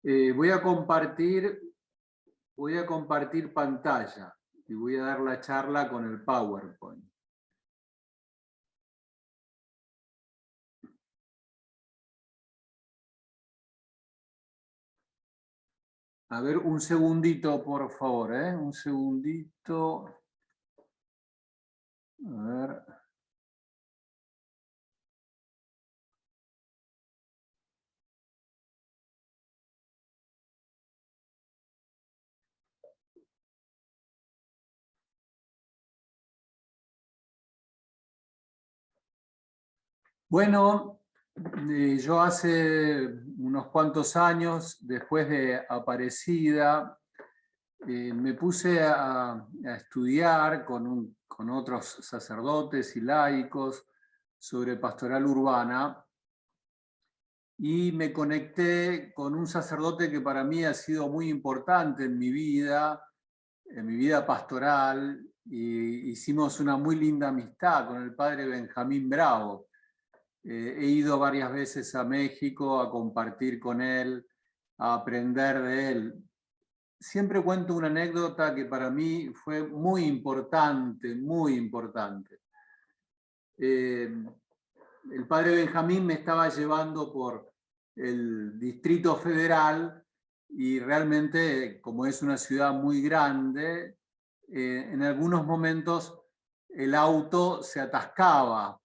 Voy a compartir pantalla y voy a dar la charla con el PowerPoint. A ver, un segundito, por favor, ¿eh? Un segundito. A ver. Bueno, yo hace unos cuantos años, después de Aparecida, me puse a estudiar con otros sacerdotes y laicos sobre pastoral urbana y me conecté con un sacerdote que para mí ha sido muy importante en mi vida pastoral, y hicimos una muy linda amistad con el padre Benjamín Bravo. He ido varias veces a México a compartir con él, a aprender de él. Siempre cuento una anécdota que para mí fue muy importante, muy importante. El padre Benjamín me estaba llevando por el Distrito Federal y realmente, como es una ciudad muy grande, en algunos momentos el auto se atascaba.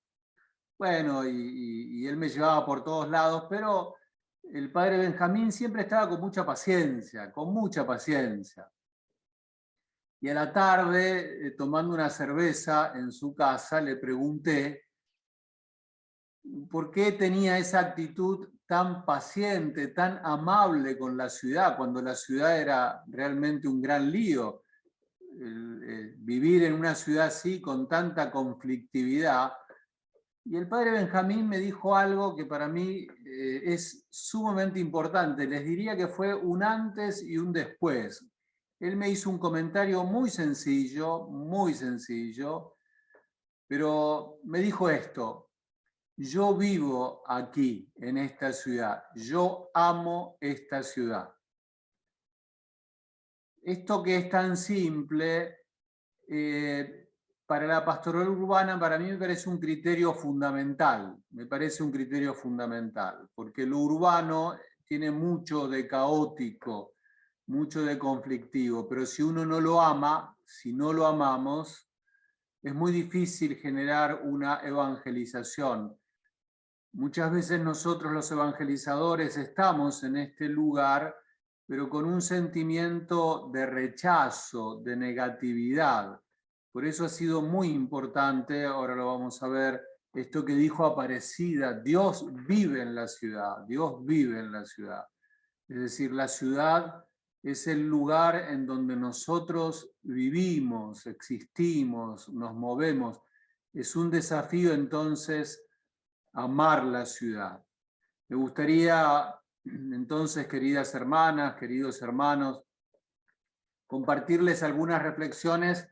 Bueno, y él me llevaba por todos lados, pero el padre Benjamín siempre estaba con mucha paciencia, con mucha paciencia. Y a la tarde, tomando una cerveza en su casa, le pregunté por qué tenía esa actitud tan paciente, tan amable con la ciudad, cuando la ciudad era realmente un gran lío. Vivir en una ciudad así, con tanta conflictividad. Y el padre Benjamín me dijo algo que para mí es sumamente importante. Les diría que fue un antes y un después. Él me hizo un comentario muy sencillo, pero me dijo esto: yo vivo aquí, en esta ciudad, yo amo esta ciudad. Esto que es tan simple, para la pastoral urbana, para mí me parece un criterio fundamental, porque lo urbano tiene mucho de caótico, mucho de conflictivo, pero si uno no lo ama, si no lo amamos, es muy difícil generar una evangelización. Muchas veces nosotros los evangelizadores estamos en este lugar, pero con un sentimiento de rechazo, de negatividad. Por eso ha sido muy importante, ahora lo vamos a ver, esto que dijo Aparecida: Dios vive en la ciudad, Dios vive en la ciudad. Es decir, la ciudad es el lugar en donde nosotros vivimos, existimos, nos movemos. Es un desafío entonces amar la ciudad. Me gustaría entonces, queridas hermanas, queridos hermanos, compartirles algunas reflexiones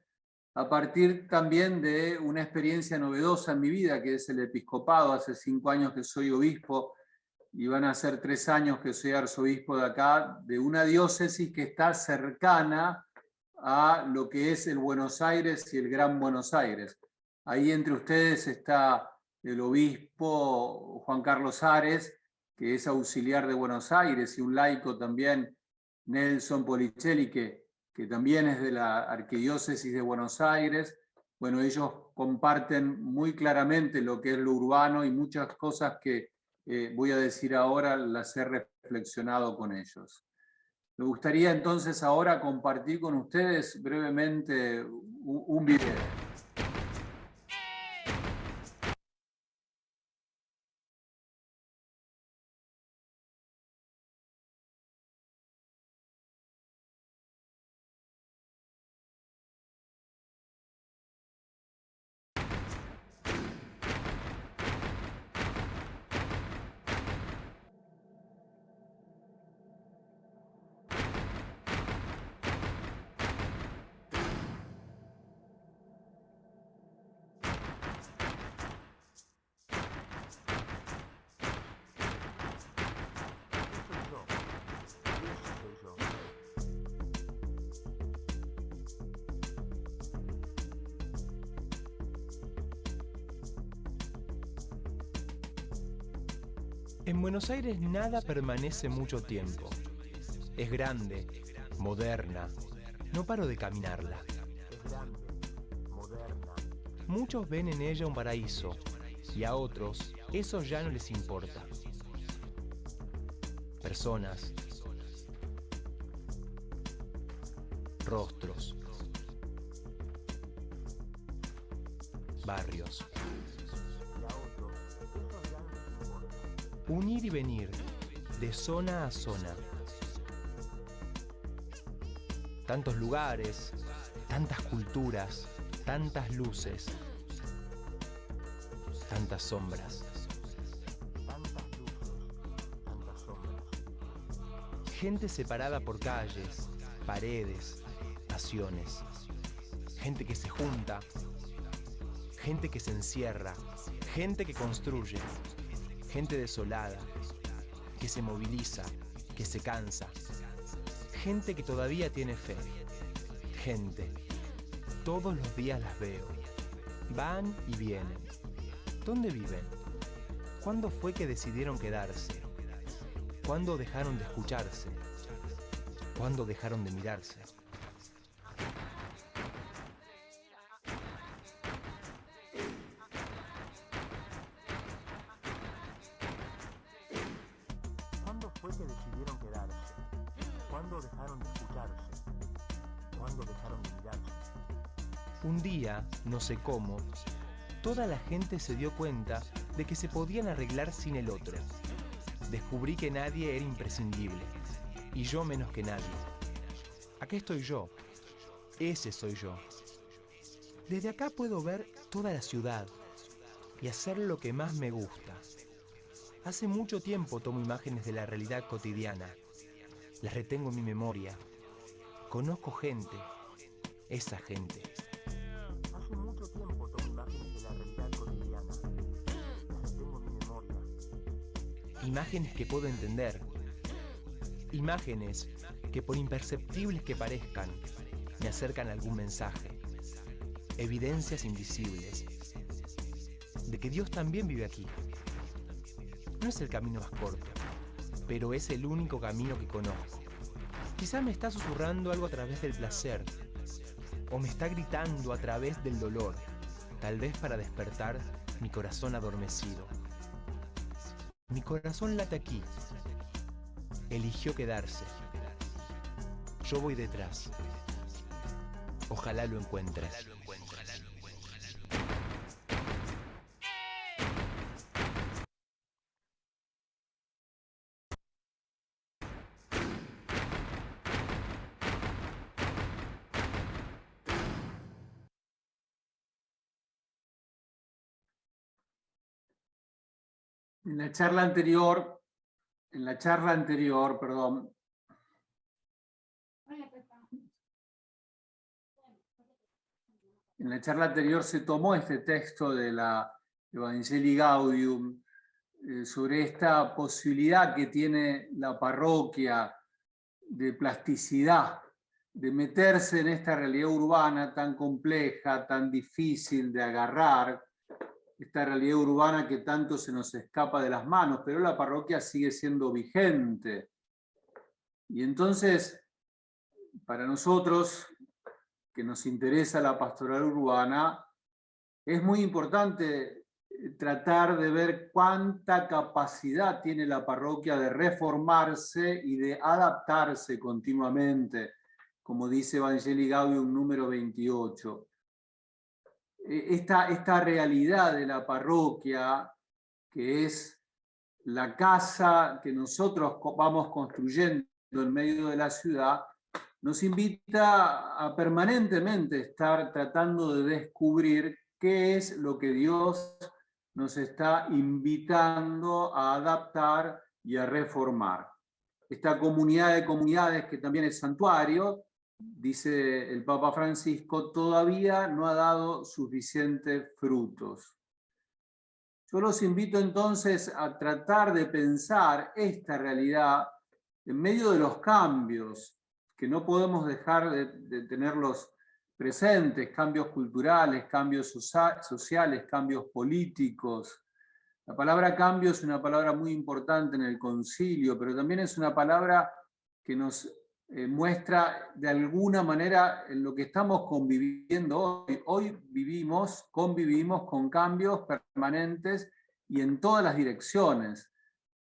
a partir también de una experiencia novedosa en mi vida, que es el episcopado. Hace 5 años que soy obispo y van a ser 3 años que soy arzobispo de acá, de una diócesis que está cercana a lo que es el Buenos Aires y el Gran Buenos Aires. Ahí entre ustedes está el obispo Juan Carlos Ares, que es auxiliar de Buenos Aires, y un laico también, Nelson Policelli, que también es de la Arquidiócesis de Buenos Aires. Bueno, ellos comparten muy claramente lo que es lo urbano, y muchas cosas que voy a decir ahora las he reflexionado con ellos. Me gustaría entonces ahora compartir con ustedes brevemente un video. En Buenos Aires nada permanece mucho tiempo. Es grande, moderna. No paro de caminarla. Muchos ven en ella un paraíso, y a otros eso ya no les importa. Personas, rostros, barrios. Un ir y venir de zona a zona. Tantos lugares, tantas culturas, tantas luces, tantas sombras. Gente separada por calles, paredes, pasiones. Gente que se junta, gente que se encierra, gente que construye, gente desolada, que se moviliza, que se cansa. Gente que todavía tiene fe. Gente. Todos los días las veo. Van y vienen. ¿Dónde viven? ¿Cuándo fue que decidieron quedarse? ¿Cuándo dejaron de escucharse? ¿Cuándo dejaron de mirarse? ¿Cuándo fue que decidieron quedarse? ¿Cuándo dejaron de escucharse? ¿Cuándo dejaron de mirarse? Un día, no sé cómo, toda la gente se dio cuenta de que se podían arreglar sin el otro. Descubrí que nadie era imprescindible, y yo menos que nadie. Aquí estoy yo, ese soy yo. Desde acá puedo ver toda la ciudad y hacer lo que más me gusta. Hace mucho tiempo tomo imágenes de la realidad cotidiana. Las retengo en mi memoria. Conozco gente, esa gente. Hace mucho tiempo tomo imágenes de la realidad cotidiana. Las retengo en mi memoria. Imágenes que puedo entender. Imágenes que, por imperceptibles que parezcan, me acercan a algún mensaje. Evidencias invisibles de que Dios también vive aquí. No es el camino más corto, pero es el único camino que conozco. Quizá me está susurrando algo a través del placer, o me está gritando a través del dolor, tal vez para despertar mi corazón adormecido. Mi corazón late aquí. Eligió quedarse. Yo voy detrás. Ojalá lo encuentre. En la charla anterior, perdón, en la charla anterior se tomó este texto de la Evangelii Gaudium sobre esta posibilidad que tiene la parroquia de plasticidad, de meterse en esta realidad urbana tan compleja, tan difícil de agarrar, esta realidad urbana que tanto se nos escapa de las manos, pero la parroquia sigue siendo vigente. Y entonces, para nosotros, que nos interesa la pastoral urbana, es muy importante tratar de ver cuánta capacidad tiene la parroquia de reformarse y de adaptarse continuamente, como dice Evangelii Gaudium número 28. Esta realidad de la parroquia, que es la casa que nosotros vamos construyendo en medio de la ciudad, nos invita a permanentemente estar tratando de descubrir qué es lo que Dios nos está invitando a adaptar y a reformar. Esta comunidad de comunidades, que también es santuario, dice el Papa Francisco, todavía no ha dado suficientes frutos. Yo los invito entonces a tratar de pensar esta realidad en medio de los cambios, que no podemos dejar de tenerlos presentes, cambios culturales, cambios sociales, cambios políticos, La palabra cambio es una palabra muy importante en el concilio, pero también es una palabra que nos muestra de alguna manera en lo que estamos conviviendo hoy. Hoy convivimos con cambios permanentes y en todas las direcciones.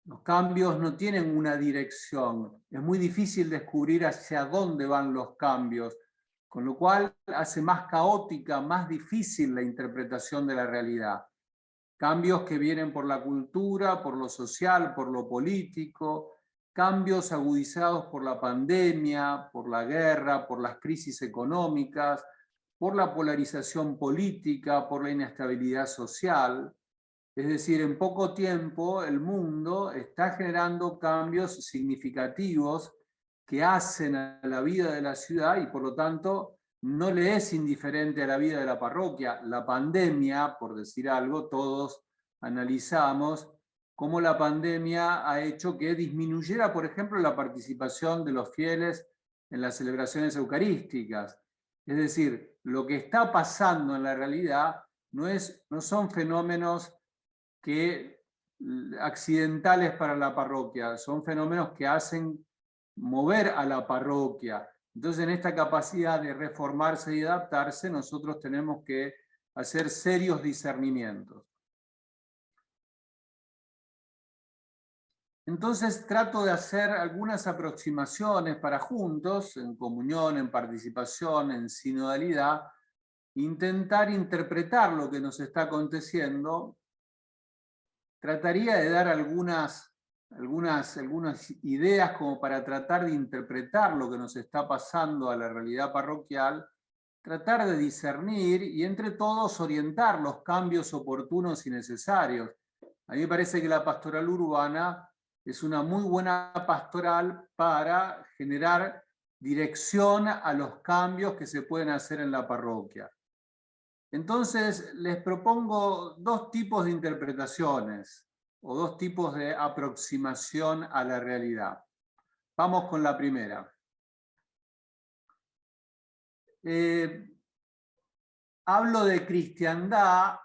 Los cambios no tienen una dirección. Es muy difícil descubrir hacia dónde van los cambios, con lo cual hace más caótica, más difícil la interpretación de la realidad. Cambios que vienen por la cultura, por lo social, por lo político, cambios agudizados por la pandemia, por la guerra, por las crisis económicas, por la polarización política, por la inestabilidad social. Es decir, en poco tiempo el mundo está generando cambios significativos que hacen a la vida de la ciudad y por lo tanto no le es indiferente a la vida de la parroquia. La pandemia, por decir algo, todos analizamos cómo la pandemia ha hecho que disminuyera, por ejemplo, la participación de los fieles en las celebraciones eucarísticas. Es decir, lo que está pasando en la realidad no son fenómenos accidentales para la parroquia, son fenómenos que hacen mover a la parroquia. Entonces, en esta capacidad de reformarse y adaptarse, nosotros tenemos que hacer serios discernimientos. Entonces, trato de hacer algunas aproximaciones para juntos, en comunión, en participación, en sinodalidad, intentar interpretar lo que nos está aconteciendo. Trataría de dar algunas ideas como para tratar de interpretar lo que nos está pasando a la realidad parroquial, tratar de discernir y entre todos orientar los cambios oportunos y necesarios. A mí me parece que la pastoral urbana es una muy buena pastoral para generar dirección a los cambios que se pueden hacer en la parroquia. Entonces, les propongo dos tipos de interpretaciones o dos tipos de aproximación a la realidad. Vamos con la primera. Hablo de cristiandad,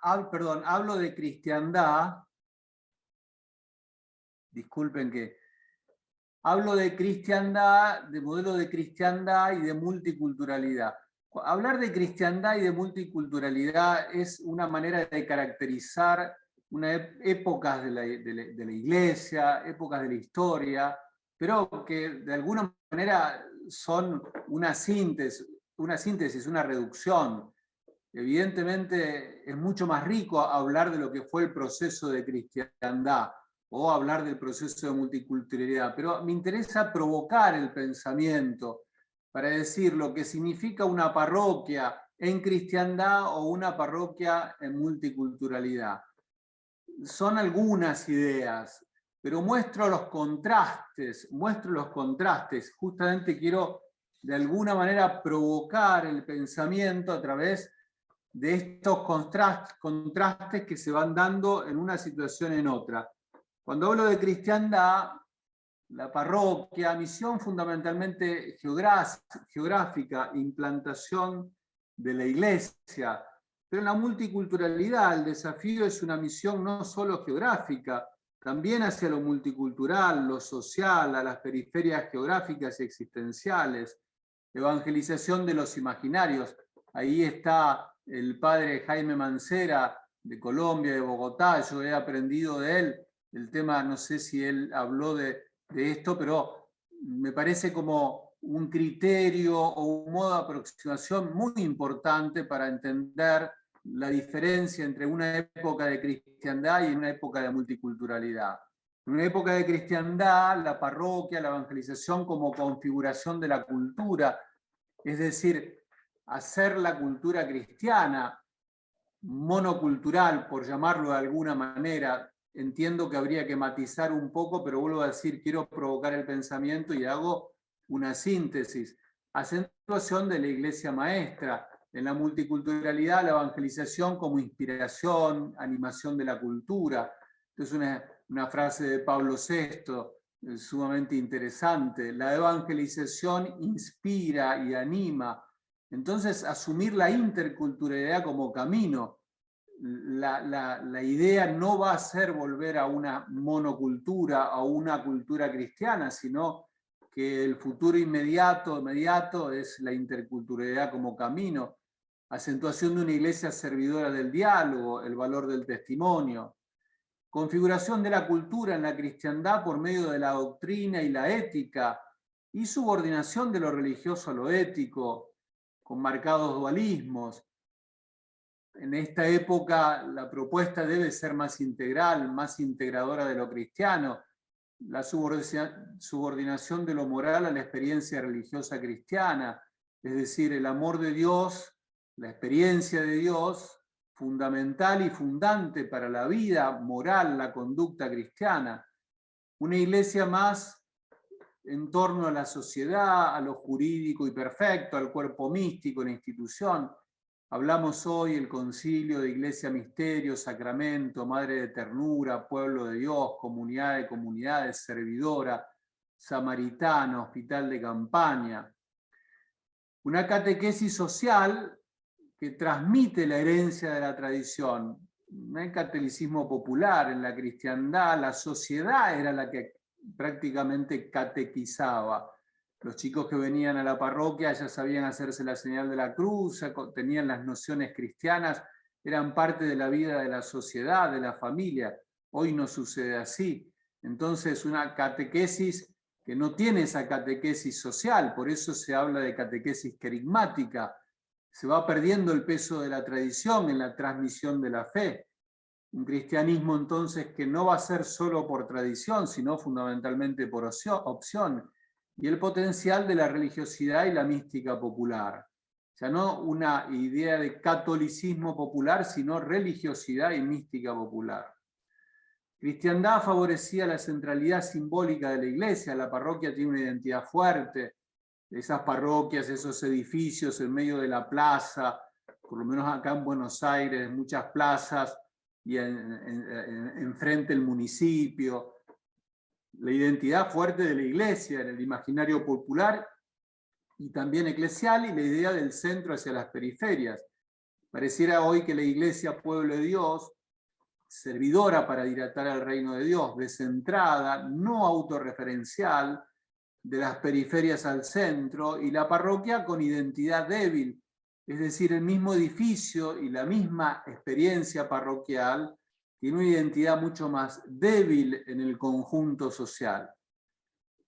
disculpen que hablo de cristiandad, de modelo de cristiandad y de multiculturalidad. Hablar de cristiandad y de multiculturalidad es una manera de caracterizar épocas de la iglesia, épocas de la historia, pero que de alguna manera son una síntesis, una reducción. Evidentemente es mucho más rico hablar de lo que fue el proceso de cristiandad o hablar del proceso de multiculturalidad, pero me interesa provocar el pensamiento para decir lo que significa una parroquia en cristiandad o una parroquia en multiculturalidad. Son algunas ideas, pero muestro los contrastes, justamente quiero de alguna manera provocar el pensamiento a través de estos contrastes que se van dando en una situación en otra. Cuando hablo de cristiandad, la parroquia, misión fundamentalmente geográfica, implantación de la iglesia, pero en la multiculturalidad el desafío es una misión no solo geográfica, también hacia lo multicultural, lo social, a las periferias geográficas y existenciales, evangelización de los imaginarios. Ahí está el padre Jaime Mancera de Colombia, de Bogotá, yo he aprendido de él el tema, no sé si él habló de esto, pero me parece como un criterio o un modo de aproximación muy importante para entender la diferencia entre una época de cristiandad y una época de multiculturalidad. En una época de cristiandad, la parroquia, la evangelización como configuración de la cultura, es decir, hacer la cultura cristiana monocultural, por llamarlo de alguna manera. Entiendo que habría que matizar un poco, pero vuelvo a decir, quiero provocar el pensamiento y hago una síntesis. Acentuación de la iglesia maestra, en la multiculturalidad, la evangelización como inspiración, animación de la cultura. Es una frase de Pablo VI, sumamente interesante. La evangelización inspira y anima. Entonces, asumir la interculturalidad como camino. la idea no va a ser volver a una monocultura, a una cultura cristiana, sino que el futuro inmediato es la interculturalidad como camino, acentuación de una iglesia servidora del diálogo, el valor del testimonio, configuración de la cultura en la cristiandad por medio de la doctrina y la ética, y subordinación de lo religioso a lo ético, con marcados dualismos. En esta época la propuesta debe ser más integral, más integradora de lo cristiano, la subordinación de lo moral a la experiencia religiosa cristiana, es decir, el amor de Dios, la experiencia de Dios, fundamental y fundante para la vida moral, la conducta cristiana. Una iglesia más en torno a la sociedad, a lo jurídico y perfecto, al cuerpo místico, la institución. Hablamos hoy el concilio de iglesia, misterio, sacramento, madre de ternura, pueblo de Dios, comunidad de comunidades, servidora, samaritana, hospital de campaña. Una catequesis social que transmite la herencia de la tradición. No hay catolicismo popular en la cristiandad, la sociedad era la que prácticamente catequizaba. Los chicos que venían a la parroquia ya sabían hacerse la señal de la cruz, tenían las nociones cristianas, eran parte de la vida de la sociedad, de la familia. Hoy no sucede así. Entonces, una catequesis que no tiene esa catequesis social, por eso se habla de catequesis querigmática. Se va perdiendo el peso de la tradición en la transmisión de la fe. Un cristianismo entonces que no va a ser solo por tradición, sino fundamentalmente por opción. Y el potencial de la religiosidad y la mística popular. Ya no una idea de catolicismo popular, sino religiosidad y mística popular. Cristiandad favorecía la centralidad simbólica de la iglesia, la parroquia tiene una identidad fuerte, esas parroquias, esos edificios en medio de la plaza, por lo menos acá en Buenos Aires, muchas plazas, y enfrente el municipio, la identidad fuerte de la iglesia en el imaginario popular y también eclesial, y la idea del centro hacia las periferias. Pareciera hoy que la iglesia, pueblo de Dios, servidora para dilatar el reino de Dios, descentrada, no autorreferencial, de las periferias al centro, y la parroquia con identidad débil, es decir, el mismo edificio y la misma experiencia parroquial tiene una identidad mucho más débil en el conjunto social.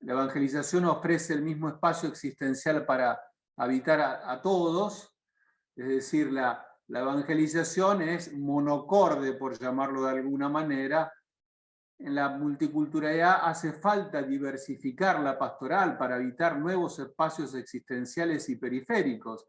La evangelización ofrece el mismo espacio existencial para habitar a todos, es decir, la evangelización es monocorde, por llamarlo de alguna manera. En la multiculturalidad hace falta diversificar la pastoral para habitar nuevos espacios existenciales y periféricos.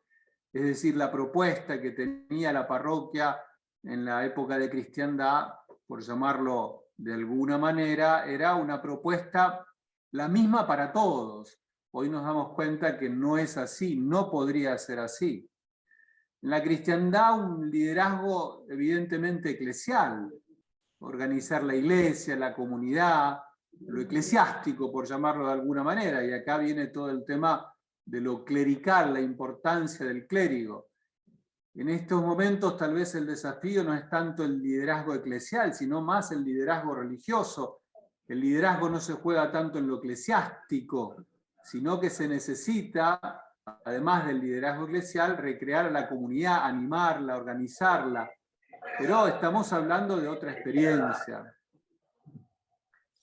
Es decir, la propuesta que tenía la parroquia en la época de cristiandad, por llamarlo de alguna manera, era una propuesta la misma para todos. Hoy nos damos cuenta que no es así, no podría ser así. En la cristiandad un liderazgo evidentemente eclesial, organizar la iglesia, la comunidad, lo eclesiástico, por llamarlo de alguna manera, y acá viene todo el tema de lo clerical, la importancia del clérigo. En estos momentos tal vez el desafío no es tanto el liderazgo eclesial, sino más el liderazgo religioso. El liderazgo no se juega tanto en lo eclesiástico, sino que se necesita, además del liderazgo eclesial, recrear a la comunidad, animarla, organizarla. Pero estamos hablando de otra experiencia.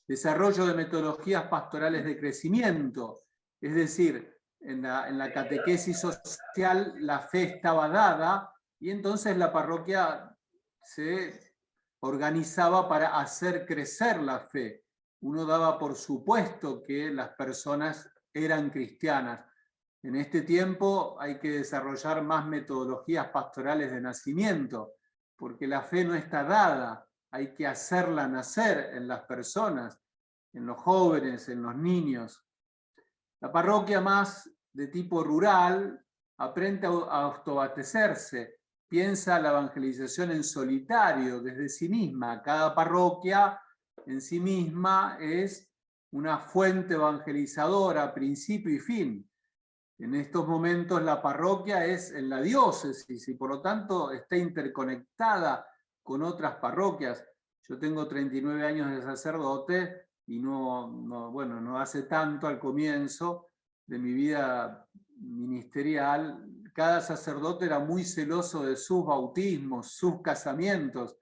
Desarrollo de metodologías pastorales de crecimiento, es decir, en la catequesis social la fe estaba dada y entonces la parroquia se organizaba para hacer crecer la fe. Uno daba por supuesto que las personas eran cristianas. En este tiempo hay que desarrollar más metodologías pastorales de nacimiento, porque la fe no está dada, hay que hacerla nacer en las personas, en los jóvenes, en los niños. La parroquia más de tipo rural aprende a autoabastecerse, piensa la evangelización en solitario, desde sí misma. Cada parroquia en sí misma es una fuente evangelizadora, principio y fin. En estos momentos la parroquia es en la diócesis y por lo tanto está interconectada con otras parroquias. Yo tengo 39 años de sacerdote y no hace tanto al comienzo de mi vida ministerial, cada sacerdote era muy celoso de sus bautismos, sus casamientos.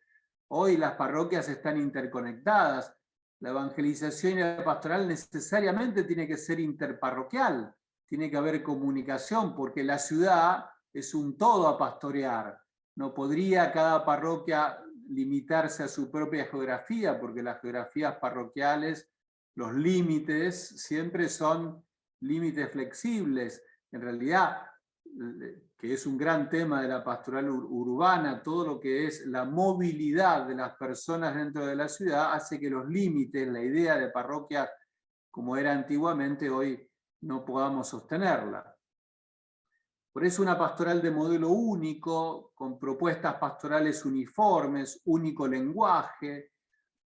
Hoy las parroquias están interconectadas. La evangelización y la pastoral necesariamente tiene que ser interparroquial, tiene que haber comunicación, porque la ciudad es un todo a pastorear. No podría cada parroquia limitarse a su propia geografía, porque las geografías parroquiales, los límites siempre son límites flexibles. En realidad, que es un gran tema de la pastoral urbana, todo lo que es la movilidad de las personas dentro de la ciudad hace que los límites, la idea de parroquia como era antiguamente, hoy no podamos sostenerla. Por eso una pastoral de modelo único, con propuestas pastorales uniformes, único lenguaje.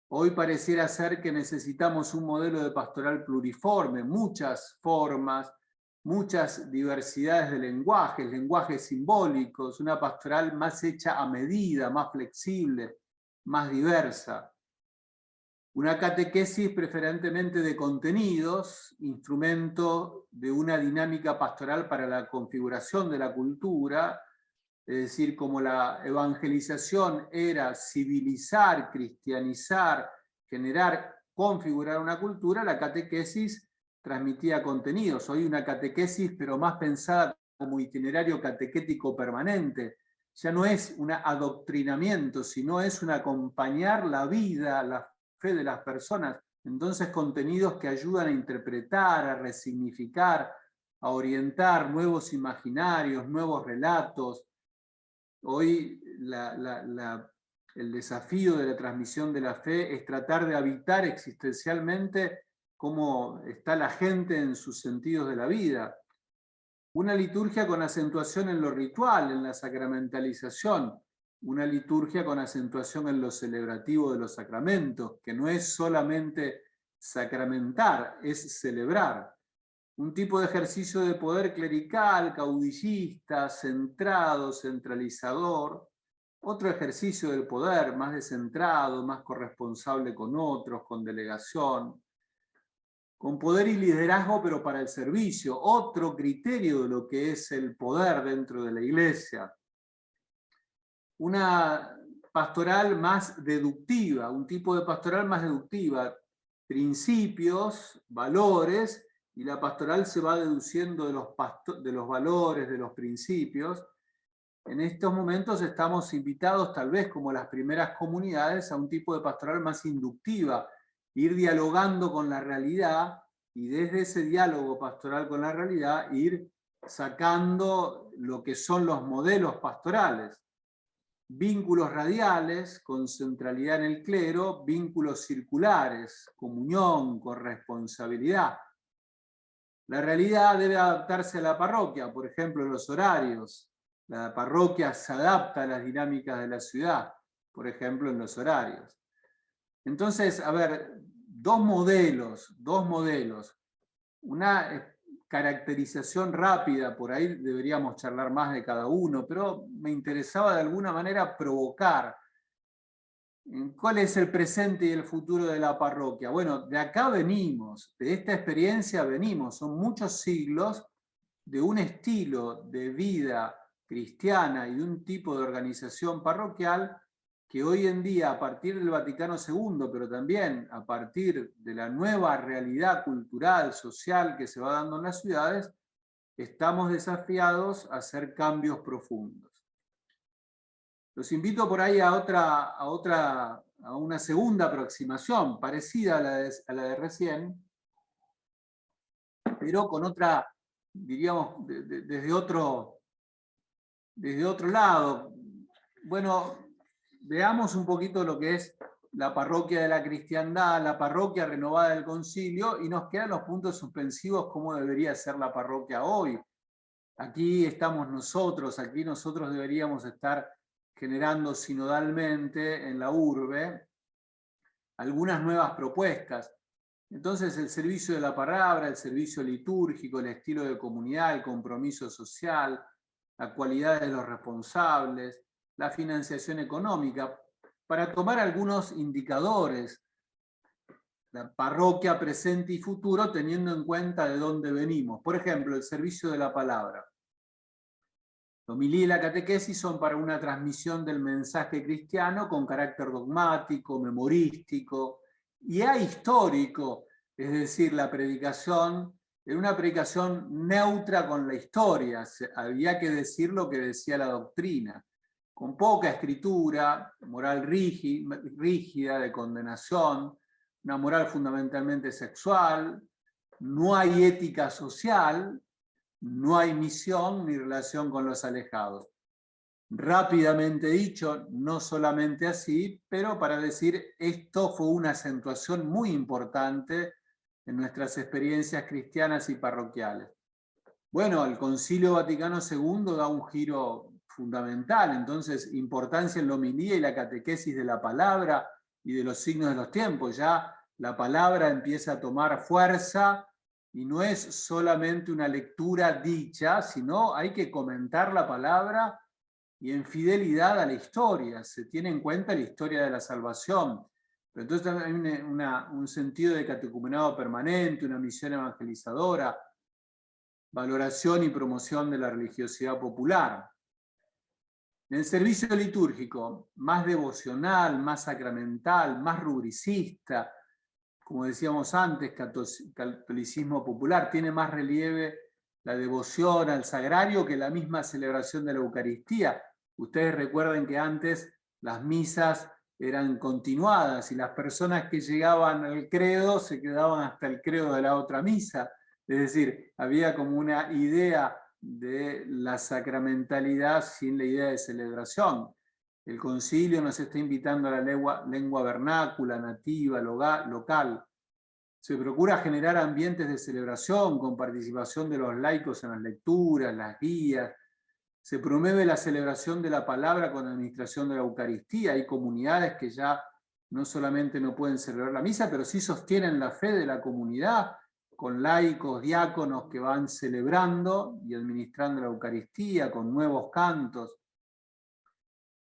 Hoy pareciera ser que necesitamos un modelo de pastoral pluriforme, muchas formas, muchas diversidades de lenguajes simbólicos, una pastoral más hecha a medida, más flexible, más diversa. Una catequesis preferentemente de contenidos, instrumento de una dinámica pastoral para la configuración de la cultura, es decir, como la evangelización era civilizar, cristianizar, generar, configurar una cultura, la catequesis transmitía contenidos. Hoy una catequesis, pero más pensada como itinerario catequético permanente. Ya no es un adoctrinamiento, sino es un acompañar la vida, la fe de las personas. Entonces contenidos que ayudan a interpretar, a resignificar, a orientar nuevos imaginarios, nuevos relatos. Hoy el desafío de la transmisión de la fe es tratar de habitar existencialmente cómo está la gente en sus sentidos de la vida. Una liturgia con acentuación en lo ritual, en la sacramentalización. Una liturgia con acentuación en lo celebrativo de los sacramentos, que no es solamente sacramentar, es celebrar. Un tipo de ejercicio de poder clerical, caudillista, centrado, centralizador. Otro ejercicio del poder, más descentrado, más corresponsable con otros, con delegación. Con poder y liderazgo, pero para el servicio. Otro criterio de lo que es el poder dentro de la Iglesia. Una pastoral más deductiva, un tipo de pastoral más deductiva. Principios, valores, y la pastoral se va deduciendo de los valores, de los principios. En estos momentos estamos invitados, tal vez como las primeras comunidades, a un tipo de pastoral más inductiva, ir dialogando con la realidad y desde ese diálogo pastoral con la realidad ir sacando lo que son los modelos pastorales. Vínculos radiales con centralidad en el clero, vínculos circulares, comunión, corresponsabilidad. La realidad debe adaptarse a la parroquia, por ejemplo, los horarios. La parroquia se adapta a las dinámicas de la ciudad, por ejemplo, en los horarios. Entonces, a ver, dos modelos. Una caracterización rápida, por ahí deberíamos charlar más de cada uno, pero me interesaba de alguna manera provocar. ¿Cuál es el presente y el futuro de la parroquia? Bueno, de acá venimos, de esta experiencia venimos, son muchos siglos de un estilo de vida cristiana y un tipo de organización parroquial que hoy en día, a partir del Vaticano II, pero también a partir de la nueva realidad cultural, social que se va dando en las ciudades, estamos desafiados a hacer cambios profundos. Los invito por ahí a una segunda aproximación, parecida a la de recién, pero con otra, diríamos, desde otro lado. Bueno, veamos un poquito lo que es la parroquia de la cristiandad, la parroquia renovada del concilio, y nos quedan los puntos suspensivos, cómo debería ser la parroquia hoy. Aquí estamos nosotros, aquí nosotros deberíamos estar generando sinodalmente en la urbe algunas nuevas propuestas. Entonces el servicio de la palabra, el servicio litúrgico, el estilo de comunidad, el compromiso social, la cualidad de los responsables, la financiación económica. para tomar algunos indicadores, la parroquia presente y futuro, teniendo en cuenta de dónde venimos. Por ejemplo, el servicio de la palabra. La homilía y la catequesis son para una transmisión del mensaje cristiano con carácter dogmático, memorístico y ahistórico, es decir, la predicación era una predicación neutra con la historia, había que decir lo que decía la doctrina, con poca escritura, moral rígida de condenación, una moral fundamentalmente sexual, no hay ética social, no hay misión ni relación con los alejados. Rápidamente dicho, no solamente así, pero para decir esto fue una acentuación muy importante en nuestras experiencias cristianas y parroquiales. Bueno, el Concilio Vaticano II da un giro fundamental, entonces importancia en la homilía y la catequesis de la palabra y de los signos de los tiempos. Ya la palabra empieza a tomar fuerza y no es solamente una lectura dicha, sino hay que comentar la palabra y en fidelidad a la historia. Se tiene en cuenta la historia de la salvación. Pero entonces hay un sentido de catecumenado permanente, una misión evangelizadora, valoración y promoción de la religiosidad popular. En el servicio litúrgico, más devocional, más sacramental, más rubricista, como decíamos antes, catolicismo popular, tiene más relieve la devoción al sagrario que la misma celebración de la Eucaristía. Ustedes recuerden que antes las misas eran continuadas y las personas que llegaban al credo se quedaban hasta el credo de la otra misa. Es decir, había como una idea de la sacramentalidad sin la idea de celebración. El concilio nos está invitando a la lengua vernácula, nativa, local. Se procura generar ambientes de celebración con participación de los laicos en las lecturas, las guías. Se promueve la celebración de la palabra con administración de la Eucaristía. Hay comunidades que ya no solamente no pueden celebrar la misa, pero sí sostienen la fe de la comunidad, con laicos, diáconos que van celebrando y administrando la Eucaristía, con nuevos cantos.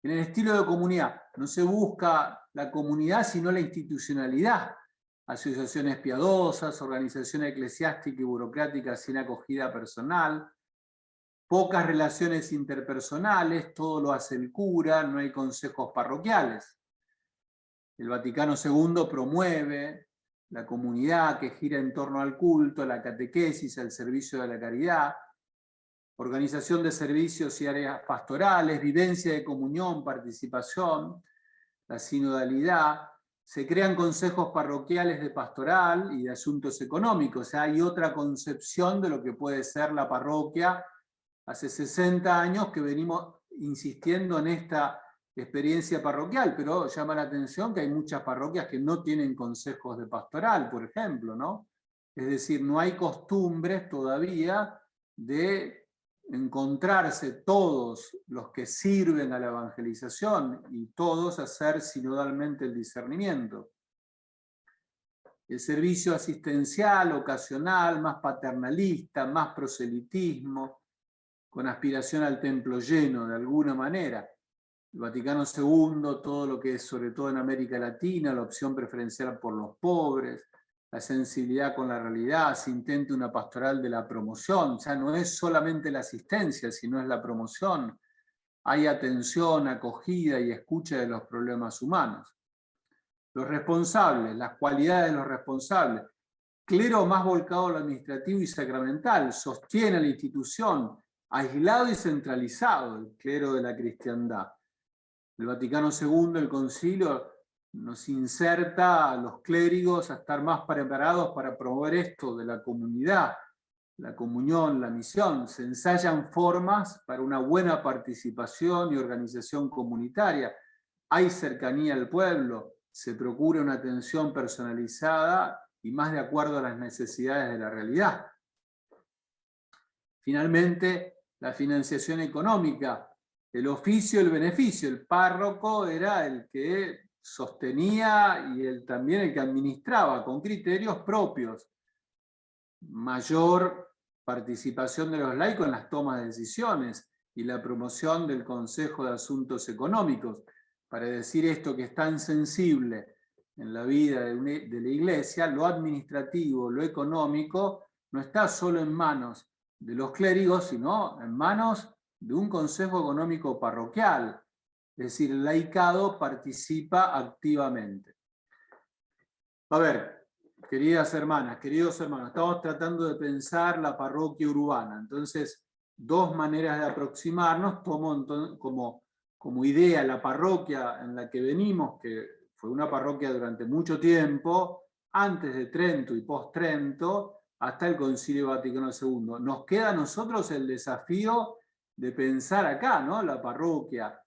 En el estilo de comunidad, no se busca la comunidad, sino la institucionalidad. Asociaciones piadosas, organizaciones eclesiásticas y burocráticas sin acogida personal, pocas relaciones interpersonales, todo lo hace el cura, no hay consejos parroquiales. El Vaticano II promueve la comunidad que gira en torno al culto, la catequesis, el servicio de la caridad, organización de servicios y áreas pastorales, vivencia de comunión, participación, la sinodalidad. Se crean consejos parroquiales de pastoral y de asuntos económicos. O sea, hay otra concepción de lo que puede ser la parroquia. Hace 60 años que venimos insistiendo en esta experiencia parroquial, pero llama la atención que hay muchas parroquias que no tienen consejos de pastoral, por ejemplo, ¿no? Es decir, no hay costumbres todavía de encontrarse todos los que sirven a la evangelización y todos hacer sinodalmente el discernimiento. El servicio asistencial, ocasional, más paternalista, más proselitismo, con aspiración al templo lleno de alguna manera. El Vaticano II, todo lo que es sobre todo en América Latina, la opción preferencial por los pobres, la sensibilidad con la realidad, se intenta una pastoral de la promoción, ya no es solamente la asistencia, sino es la promoción. Hay atención, acogida y escucha de los problemas humanos. Los responsables, las cualidades de los responsables. Clero más volcado a lo administrativo y sacramental, sostiene la institución, aislado y centralizado el clero de la cristiandad. El Vaticano II, el concilio, nos inserta a los clérigos a estar más preparados para promover esto de la comunidad, la comunión, la misión. Se ensayan formas para una buena participación y organización comunitaria. Hay cercanía al pueblo, se procura una atención personalizada y más de acuerdo a las necesidades de la realidad. Finalmente, la financiación económica, el oficio, el beneficio. El párroco era el que sostenía y también el que administraba con criterios propios. Mayor participación de los laicos en las tomas de decisiones y la promoción del Consejo de Asuntos Económicos. para decir esto que es tan sensible en la vida de la iglesia, lo administrativo, lo económico, no está solo en manos de los clérigos, sino en manos de un consejo económico parroquial. Es decir, el laicado participa activamente. A ver, queridas hermanas, queridos hermanos, estamos tratando de pensar la parroquia urbana. Entonces, dos maneras de aproximarnos. Tomo como idea la parroquia en la que venimos, que fue una parroquia durante mucho tiempo, antes de Trento y post-Trento, hasta el Concilio Vaticano II. Nos queda a nosotros el desafío de pensar acá, ¿no? La parroquia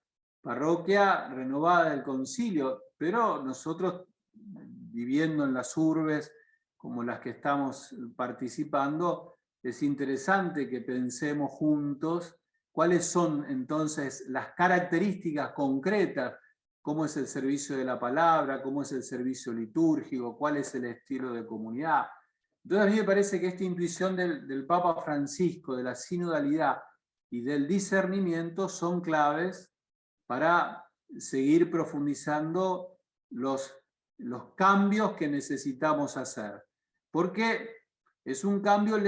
renovada del concilio, pero nosotros, viviendo en las urbes como las que estamos participando, es interesante que pensemos juntos cuáles son entonces las características concretas, cómo es el servicio de la palabra, cómo es el servicio litúrgico, cuál es el estilo de comunidad. Entonces a mí me parece que esta intuición del Papa Francisco, de la sinodalidad y del discernimiento son claves para seguir profundizando los cambios que necesitamos hacer. Porque es un cambio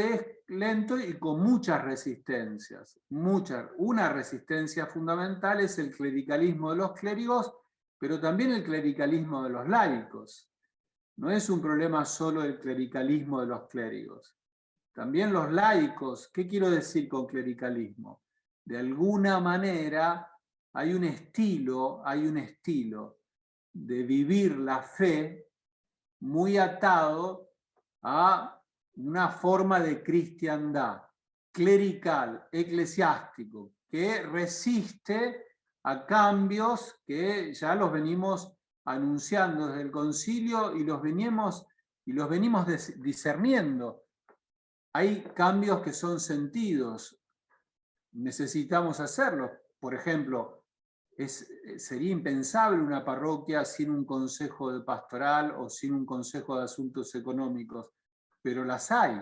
lento y con muchas resistencias. Una resistencia fundamental es el clericalismo de los clérigos, pero también el clericalismo de los laicos. No es un problema solo el clericalismo de los clérigos. También los laicos, ¿qué quiero decir con clericalismo? De alguna manera hay un estilo de vivir la fe muy atado a una forma de cristiandad clerical, eclesiástico, que resiste a cambios que ya los venimos anunciando desde el concilio y los venimos discerniendo. Hay cambios que son sentidos, necesitamos hacerlos. Por ejemplo, sería impensable una parroquia sin un consejo de pastoral o sin un consejo de asuntos económicos, pero las hay.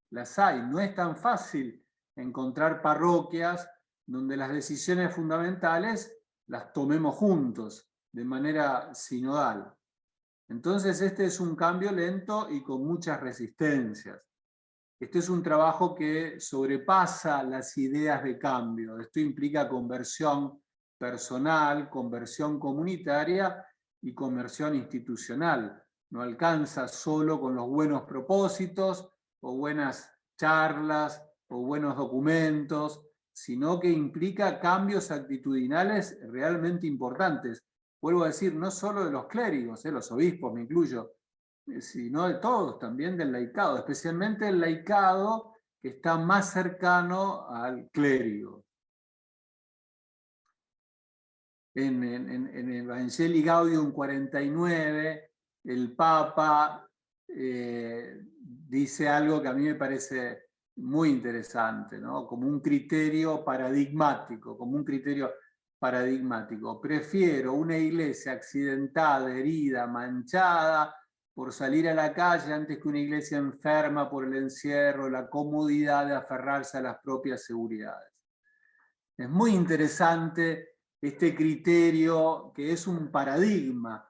No es tan fácil encontrar parroquias donde las decisiones fundamentales las tomemos juntos, de manera sinodal. Entonces este es un cambio lento y con muchas resistencias. Este es un trabajo que sobrepasa las ideas de cambio. Esto implica conversión personal, conversión comunitaria y conversión institucional. No alcanza solo con los buenos propósitos o buenas charlas o buenos documentos, sino que implica cambios actitudinales realmente importantes. Vuelvo a decir, no solo de los clérigos, los obispos me incluyo, sino de todos, también del laicado, especialmente el laicado que está más cercano al clérigo. En Evangelii Gaudium 49, el Papa dice algo que a mí me parece muy interesante, ¿no? Como un criterio paradigmático, Prefiero una iglesia accidentada, herida, manchada, por salir a la calle antes que una iglesia enferma por el encierro, la comodidad de aferrarse a las propias seguridades. Es muy interesante este criterio que es un paradigma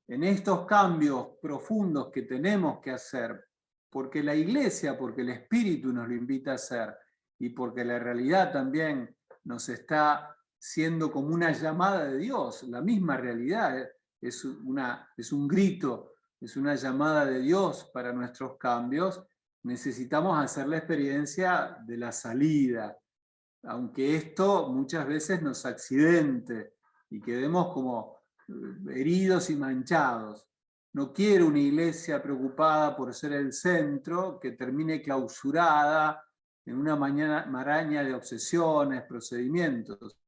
en estos cambios profundos que tenemos que hacer, porque la iglesia, porque el Espíritu nos lo invita a hacer y porque la realidad también nos está siendo como una llamada de Dios. La misma realidad es un grito, es una llamada de Dios para nuestros cambios. Necesitamos hacer la experiencia de la salida, aunque esto muchas veces nos accidente y quedemos como heridos y manchados. No quiero una iglesia preocupada por ser el centro, que termine clausurada en una maraña de obsesiones, procedimientos.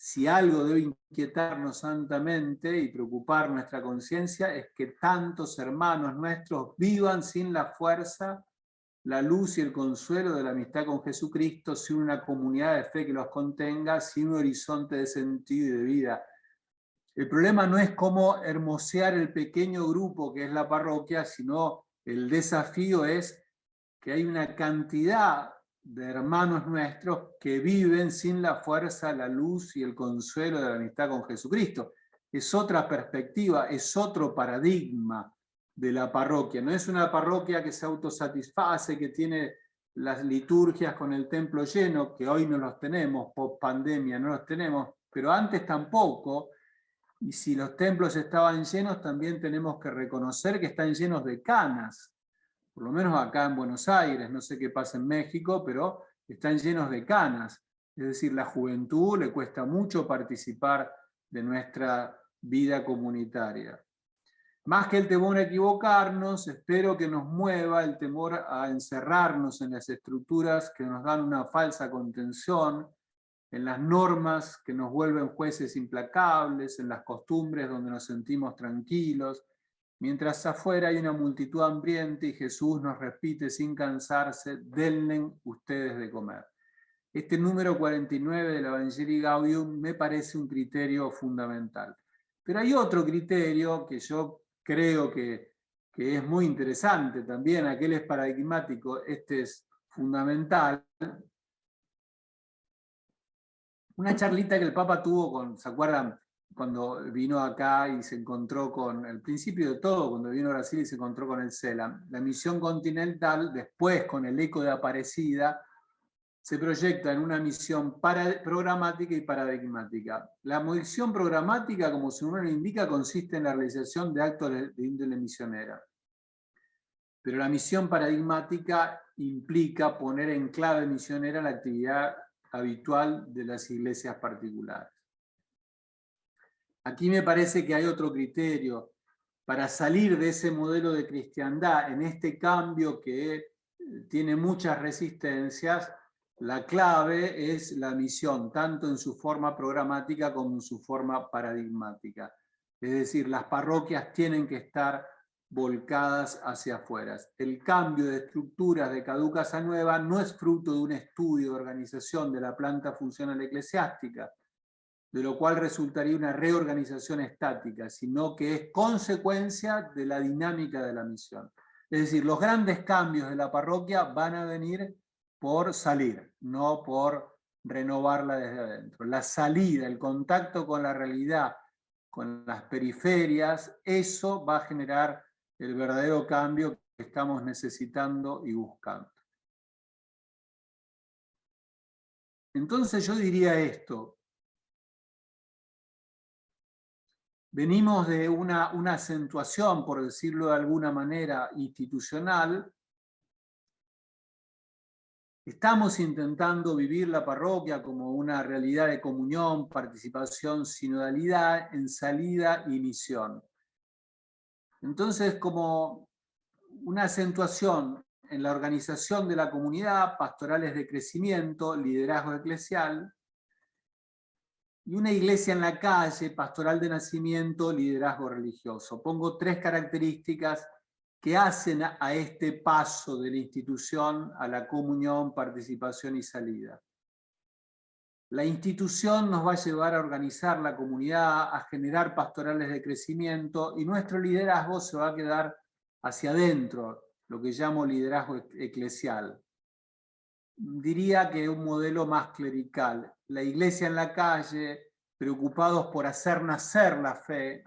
Si algo debe inquietarnos santamente y preocupar nuestra conciencia es que tantos hermanos nuestros vivan sin la fuerza, la luz y el consuelo de la amistad con Jesucristo, sin una comunidad de fe que los contenga, sin un horizonte de sentido y de vida. El problema no es cómo hermosear el pequeño grupo que es la parroquia, sino el desafío es que hay una cantidad de hermanos nuestros que viven sin la fuerza, la luz y el consuelo de la amistad con Jesucristo. es otra perspectiva, es otro paradigma de la parroquia. No es una parroquia que se autosatisface, que tiene las liturgias con el templo lleno, que hoy no los tenemos, post pandemia no los tenemos, pero antes tampoco. Y si los templos estaban llenos, también tenemos que reconocer que están llenos de canas. Por lo menos acá en Buenos Aires, no sé qué pasa en México, pero están llenos de canas. Es decir, la juventud le cuesta mucho participar de nuestra vida comunitaria. Más que el temor a equivocarnos, espero que nos mueva el temor a encerrarnos en las estructuras que nos dan una falsa contención, en las normas que nos vuelven jueces implacables, en las costumbres donde nos sentimos tranquilos, mientras afuera hay una multitud hambriente y Jesús nos repite sin cansarse: denle ustedes de comer. Este número 49 del Evangelii Gaudium me parece un criterio fundamental. Pero hay otro criterio que yo creo que es muy interesante también, aquel es paradigmático, este es fundamental. Una charlita que el Papa tuvo con, ¿se acuerdan? Cuando vino acá y se encontró con, el principio de todo, cuando vino a Brasil y se encontró con el CELAM, la misión continental, después con el eco de Aparecida, se proyecta en una misión programática y paradigmática. La misión programática, como su nombre lo indica, consiste en la realización de actos de índole misionera. Pero la misión paradigmática implica poner en clave misionera la actividad habitual de las iglesias particulares. Aquí me parece que hay otro criterio para salir de ese modelo de cristiandad, en este cambio que tiene muchas resistencias. La clave es la misión, tanto en su forma programática como en su forma paradigmática. Es decir, las parroquias tienen que estar volcadas hacia afuera. El cambio de estructuras de caducas a nuevas no es fruto de un estudio de organización de la planta funcional eclesiástica, de lo cual resultaría una reorganización estática, sino que es consecuencia de la dinámica de la misión. Es decir, los grandes cambios de la parroquia van a venir por salir, no por renovarla desde adentro. La salida, el contacto con la realidad, con las periferias, eso va a generar el verdadero cambio que estamos necesitando y buscando. Entonces yo diría esto. Venimos de una acentuación, por decirlo de alguna manera, institucional. Estamos intentando vivir la parroquia como una realidad de comunión, participación, sinodalidad, en salida y misión. Entonces, como una acentuación en la organización de la comunidad, pastorales de crecimiento, liderazgo eclesial, y una iglesia en la calle, pastoral de nacimiento, liderazgo religioso. Pongo tres características que hacen a este paso de la institución a la comunión, participación y salida. La institución nos va a llevar a organizar la comunidad, a generar pastorales de crecimiento, y nuestro liderazgo se va a quedar hacia adentro, lo que llamo liderazgo eclesial. Diría que un modelo más clerical. La iglesia en la calle, preocupados por hacer nacer la fe,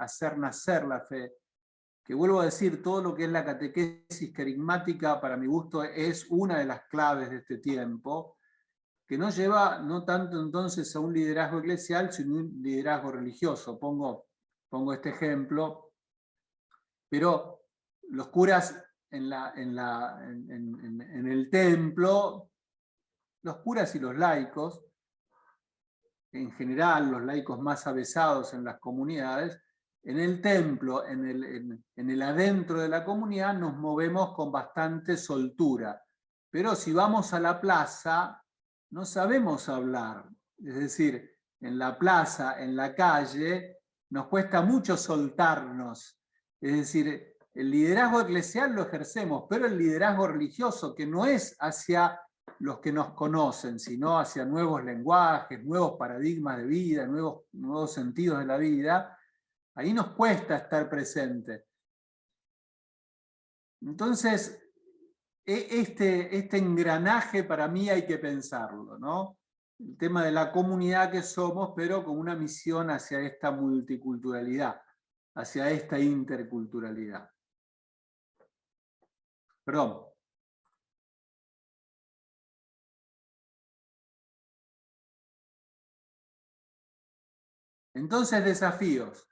que vuelvo a decir, todo lo que es la catequesis carismática, para mi gusto, es una de las claves de este tiempo, que nos lleva no tanto entonces a un liderazgo eclesial, sino un liderazgo religioso. Pongo este ejemplo, pero los curas en el templo, los curas y los laicos, en general los laicos más avesados en las comunidades, en el templo, en el adentro de la comunidad, nos movemos con bastante soltura. Pero si vamos a la plaza, no sabemos hablar. Es decir, en la plaza, en la calle, nos cuesta mucho soltarnos. Es decir, el liderazgo eclesial lo ejercemos, pero el liderazgo religioso, que no es hacia los que nos conocen, sino hacia nuevos lenguajes, nuevos paradigmas de vida, nuevos sentidos de la vida, ahí nos cuesta estar presente. Entonces, este engranaje para mí hay que pensarlo, ¿no? el tema de la comunidad que somos, pero con una misión hacia esta multiculturalidad, hacia esta interculturalidad. Perdón. Entonces, desafíos.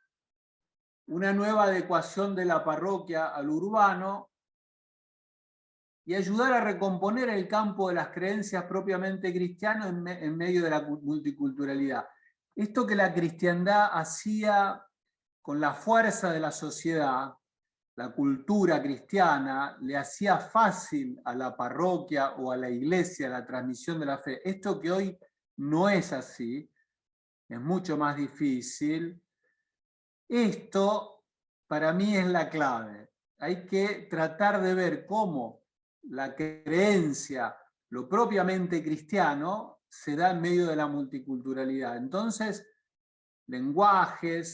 Una nueva adecuación de la parroquia al urbano y ayudar a recomponer el campo de las creencias propiamente cristianas en medio de la multiculturalidad. Esto que la cristiandad hacía con la fuerza de la sociedad, la cultura cristiana, le hacía fácil a la parroquia o a la iglesia la transmisión de la fe. Esto que hoy no es así, es mucho más difícil. Esto para mí es la clave. Hay que tratar de ver cómo la creencia, lo propiamente cristiano, se da en medio de la multiculturalidad. Entonces, lenguaje,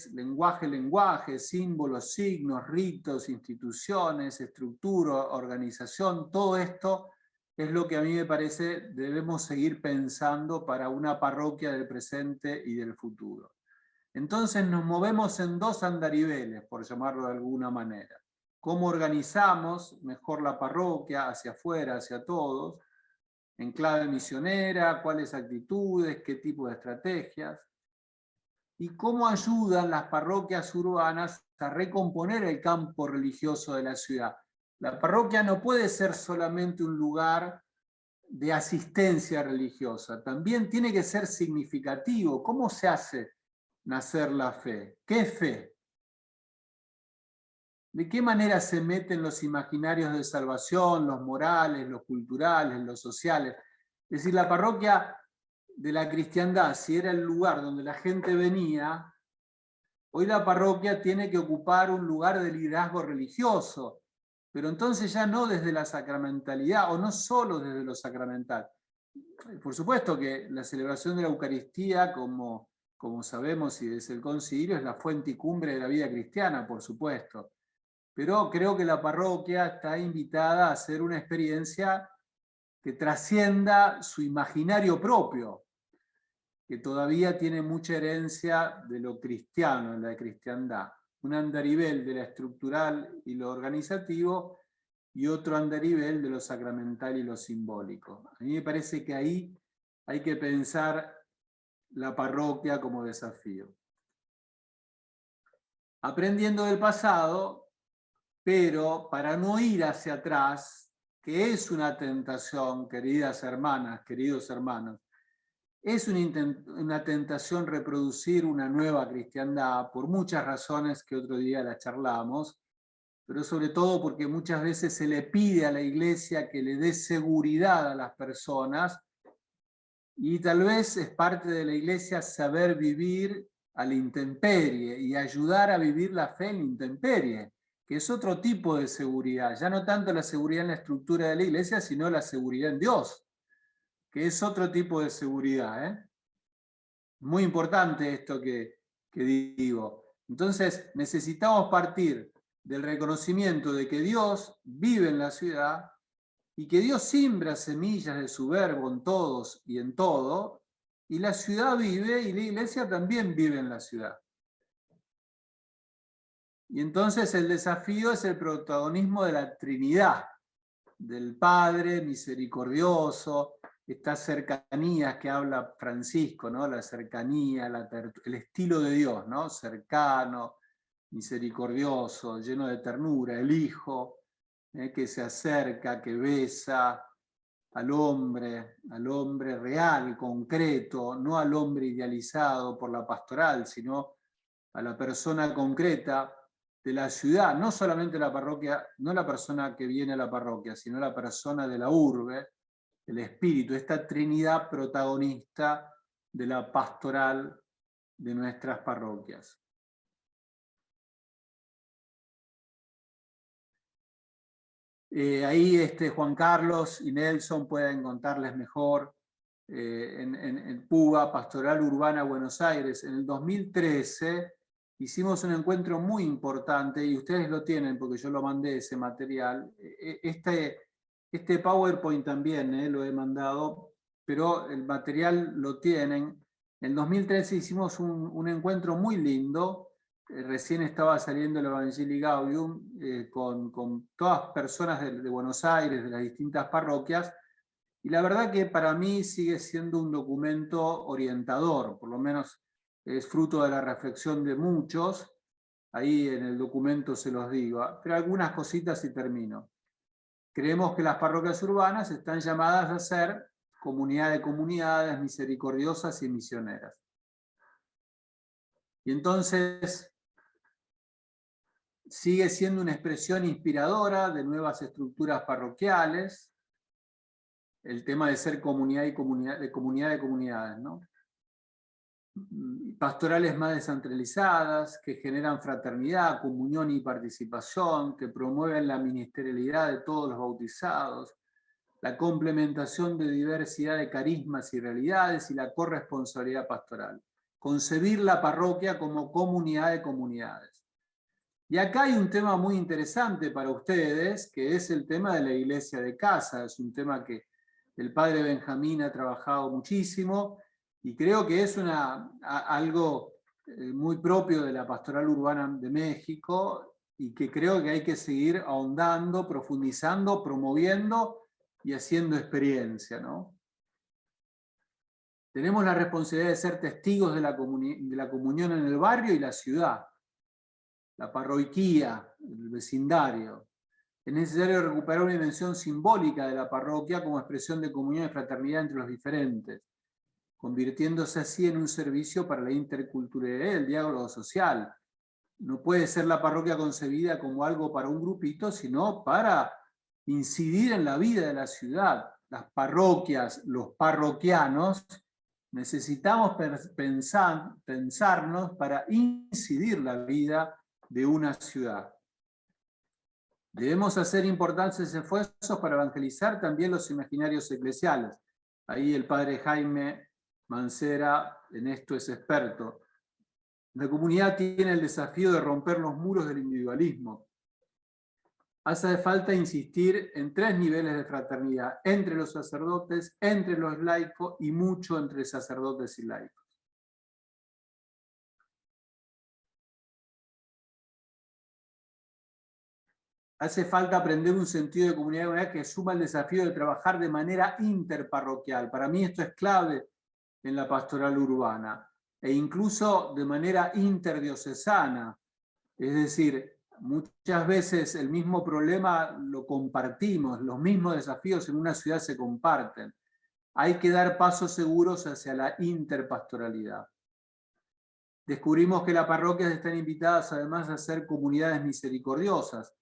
símbolos, signos, ritos, instituciones, estructura, organización, todo esto es lo que a mí me parece debemos seguir pensando para una parroquia del presente y del futuro. Entonces nos movemos en dos andariveles, por llamarlo de alguna manera. ¿Cómo organizamos mejor la parroquia hacia afuera, hacia todos? En clave misionera, cuáles actitudes, qué tipo de estrategias. Y cómo ayudan las parroquias urbanas a recomponer el campo religioso de la ciudad. La parroquia no puede ser solamente un lugar de asistencia religiosa, también tiene que ser significativo. ¿Cómo se hace nacer la fe? ¿Qué fe? ¿De qué manera se meten los imaginarios de salvación, los morales, los culturales, los sociales? Es decir, la parroquia de la cristiandad, si era el lugar donde la gente venía, hoy la parroquia tiene que ocupar un lugar de liderazgo religioso, pero entonces ya no desde la sacramentalidad, o no solo desde lo sacramental. Por supuesto que la celebración de la Eucaristía, como sabemos y desde el concilio, es la fuente y cumbre de la vida cristiana, por supuesto. Pero creo que la parroquia está invitada a hacer una experiencia que trascienda su imaginario propio, que todavía tiene mucha herencia de lo cristiano, en la cristiandad. Un andarivel de lo estructural y lo organizativo, y otro andarivel de lo sacramental y lo simbólico. A mí me parece que ahí hay que pensar la parroquia como desafío. Aprendiendo del pasado, pero para no ir hacia atrás, que es una tentación, queridas hermanas, queridos hermanos, es una tentación reproducir una nueva cristiandad, por muchas razones que otro día la charlamos, pero sobre todo porque muchas veces se le pide a la iglesia que le dé seguridad a las personas, y tal vez es parte de la iglesia saber vivir a la intemperie y ayudar a vivir la fe en la intemperie, que es otro tipo de seguridad, ya no tanto la seguridad en la estructura de la iglesia, sino la seguridad en Dios, que es otro tipo de seguridad. Muy importante esto que digo. Entonces necesitamos partir del reconocimiento de que Dios vive en la ciudad y que Dios siembra semillas de su verbo en todos y en todo, y la ciudad vive y la iglesia también vive en la ciudad. Y entonces el desafío es el protagonismo de la Trinidad, del Padre misericordioso, estas cercanías que habla Francisco, ¿no? La cercanía, el estilo de Dios, ¿no? Cercano, misericordioso, lleno de ternura, el Hijo, que se acerca, que besa al hombre real, concreto, no al hombre idealizado por la pastoral, sino a la persona concreta de la ciudad, no solamente la parroquia, no la persona que viene a la parroquia, sino la persona de la urbe, el espíritu, esta Trinidad protagonista de la pastoral de nuestras parroquias. Ahí Juan Carlos y Nelson pueden contarles mejor. En PUBA, Pastoral Urbana Buenos Aires, en el 2013 hicimos un encuentro muy importante, y ustedes lo tienen porque yo lo mandé ese material. Este PowerPoint también lo he mandado, pero el material lo tienen. En 2013 hicimos un encuentro muy lindo, recién estaba saliendo el Evangelii Gaudium, con todas personas de Buenos Aires, de las distintas parroquias, y la verdad que para mí sigue siendo un documento orientador, por lo menos es fruto de la reflexión de muchos, ahí en el documento se los digo, pero algunas cositas y termino. Creemos que las parroquias urbanas están llamadas a ser comunidad de comunidades, misericordiosas y misioneras. Y entonces sigue siendo una expresión inspiradora de nuevas estructuras parroquiales, el tema de ser comunidad de comunidades, ¿no? Pastorales más descentralizadas, que generan fraternidad, comunión y participación, que promueven la ministerialidad de todos los bautizados, la complementación de diversidad de carismas y realidades y la corresponsabilidad pastoral. Concebir la parroquia como comunidad de comunidades. Y acá hay un tema muy interesante para ustedes, que es el tema de la iglesia de casa. Es un tema que el padre Benjamín ha trabajado muchísimo y creo que es algo muy propio de la pastoral urbana de México y que creo que hay que seguir ahondando, profundizando, promoviendo y haciendo experiencia, ¿no? Tenemos la responsabilidad de ser testigos de la comunión en el barrio y la ciudad, la parroquía, el vecindario. Es necesario recuperar una dimensión simbólica de la parroquia como expresión de comunión y fraternidad entre los diferentes, convirtiéndose así en un servicio para la interculturalidad y el diálogo social. No puede ser la parroquia concebida como algo para un grupito, sino para incidir en la vida de la ciudad. Las parroquias, los parroquianos, necesitamos pensarnos para incidir la vida de una ciudad. Debemos hacer importantes esfuerzos para evangelizar también los imaginarios eclesiales. Ahí el padre Jaime Mancera en esto es experto. La comunidad tiene el desafío de romper los muros del individualismo. Hace falta insistir en 3 niveles de fraternidad, entre los sacerdotes, entre los laicos y mucho entre sacerdotes y laicos. Hace falta aprender un sentido de comunidad que suma el desafío de trabajar de manera interparroquial. Para mí esto es clave en la pastoral urbana, e incluso de manera interdiocesana. Es decir, muchas veces el mismo problema lo compartimos, los mismos desafíos en una ciudad se comparten. Hay que dar pasos seguros hacia la interpastoralidad. Descubrimos que las parroquias están invitadas además a ser comunidades misericordiosas.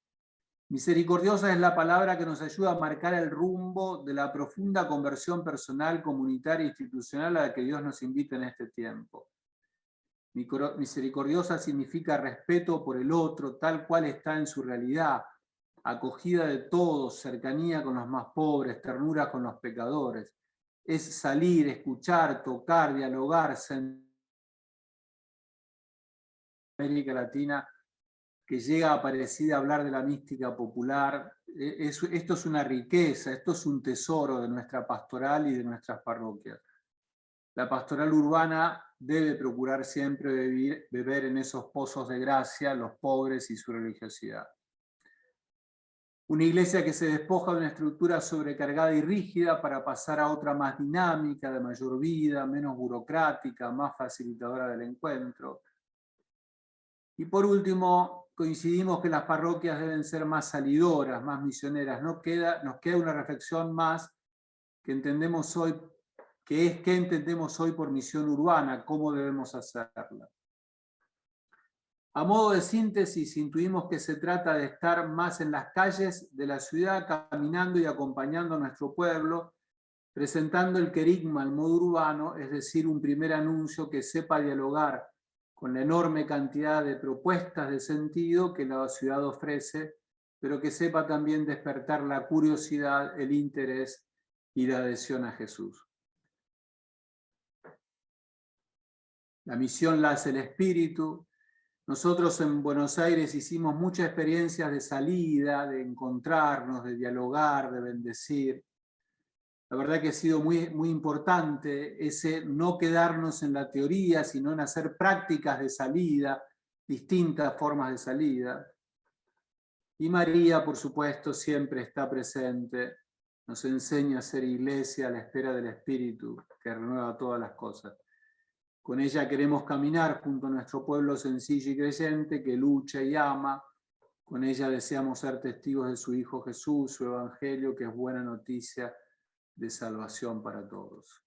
Misericordiosa es la palabra que nos ayuda a marcar el rumbo de la profunda conversión personal, comunitaria e institucional a la que Dios nos invita en este tiempo. Misericordiosa significa respeto por el otro, tal cual está en su realidad, acogida de todos, cercanía con los más pobres, ternura con los pecadores. Es salir, escuchar, tocar, dialogar, América Latina, que llega parecida a hablar de la mística popular. Esto es una riqueza, esto es un tesoro de nuestra pastoral y de nuestras parroquias. La pastoral urbana debe procurar siempre beber en esos pozos de gracia los pobres y su religiosidad. Una iglesia que se despoja de una estructura sobrecargada y rígida para pasar a otra más dinámica, de mayor vida, menos burocrática, más facilitadora del encuentro. Y por último, coincidimos que las parroquias deben ser más salidoras, más misioneras. Nos queda una reflexión más que entendemos hoy, que es qué entendemos hoy por misión urbana, cómo debemos hacerla. A modo de síntesis, intuimos que se trata de estar más en las calles de la ciudad, caminando y acompañando a nuestro pueblo, presentando el querigma al modo urbano, es decir, un primer anuncio que sepa dialogar con la enorme cantidad de propuestas de sentido que la ciudad ofrece, pero que sepa también despertar la curiosidad, el interés y la adhesión a Jesús. La misión la hace el Espíritu. Nosotros en Buenos Aires hicimos muchas experiencias de salida, de encontrarnos, de dialogar, de bendecir. La verdad que ha sido muy, muy importante ese no quedarnos en la teoría, sino en hacer prácticas de salida, distintas formas de salida. Y María, por supuesto, siempre está presente, nos enseña a ser iglesia a la espera del Espíritu, que renueva todas las cosas. Con ella queremos caminar junto a nuestro pueblo sencillo y creyente, que lucha y ama. Con ella deseamos ser testigos de su Hijo Jesús, su Evangelio, que es buena noticia de salvación para todos.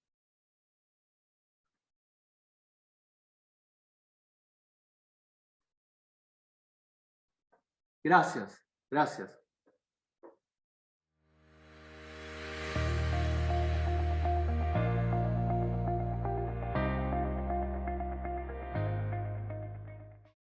Gracias, gracias.